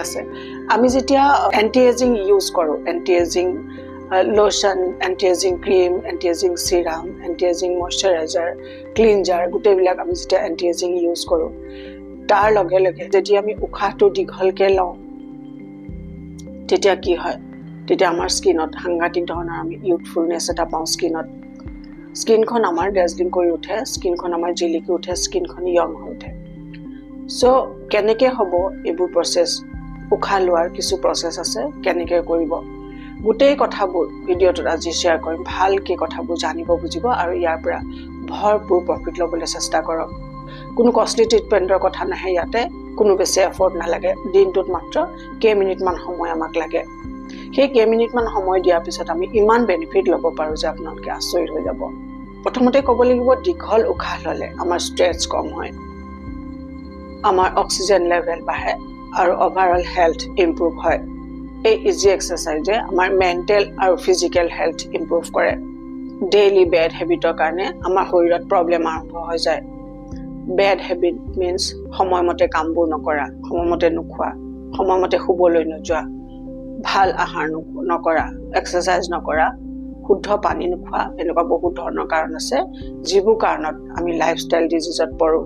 আছে আমি যেতিয়া এন্টি এজিং ইউজ কৰো anti ageing lotion anti ageing cream anti ageing serum anti ageing moisturiser cleanser গোটেইবিলাক আমি যেতিয়া এন্টি এজিং ইউজ কৰো তাৰ লগে লগে যেতিয়া আমি উশাহটো দীঘলকে লওঁ তেতিয়া কি হয় তেতিয়া আমাৰ স্কিনত সাংঘাতিক ধৰণৰ আমি ইউথফুলনেছ এটা পাওঁ স্কিনখন আমাৰ ডেজলিং কৰি উঠে স্কিনখন আমাৰ জিলিকি উঠে স্কিনখন ইয়ং হৈ উঠে সো কেনেকৈ হ'ব এইবোৰ প্ৰসেস উশাহ লোৱাৰ কিছু প্ৰসেস আছে কেনেকৈ কৰিব গোটেই কথাবোৰ ভিডিঅ'টোত আজি শ্বেয়াৰ কৰিম ভালকৈ কথাবোৰ জানিব বুজিব আৰু ইয়াৰ পৰা ভৰপূৰ প্ৰফিট ল'বলৈ চেষ্টা কৰক কোনো কষ্টলি ট্ৰিটমেণ্টৰ কথা নাহে ইয়াতে কোনো বেছি এফৰ্ট নালাগে দিনটোত মাত্ৰ কেইমিনিটমান সময় আমাক লাগে সেই কেইমিনিটমান সময় দিয়াৰ পিছত আমি ইমান বেনিফিট ল'ব পাৰোঁ যে আপোনালোকে আচৰিত হৈ যাব প্ৰথমতে ক'ব লাগিব দীঘল উশাহ ল'লে আমাৰ ষ্ট্ৰেছ কম হয় আমাৰ অক্সিজেন লেভেল বাঢ়ে আৰু ওভাৰঅল হেল্থ ইম্প্ৰুভ হয় এই ইজি এক্সাৰচাইজে আমাৰ মেণ্টেল আৰু ফিজিকেল হেল্থ ইম্প্ৰুভ কৰে ডেইলি বেড হেবিটৰ কাৰণে আমাৰ শৰীৰত প্ৰব্লেম আৰম্ভ হৈ যায় বেড হেবিট মিন্স সময়মতে কামবোৰ নকৰা সময়মতে নোখোৱা সময়মতে শুবলৈ নোযোৱা ভাল আহাৰ নকৰা এক্সাৰচাইজ নকৰা শুদ্ধ পানী নোখোৱা এনেকুৱা বহুত ধৰণৰ কাৰণ আছে যিবোৰ কাৰণত আমি লাইফষ্টাইল ডিজিজত পৰোঁ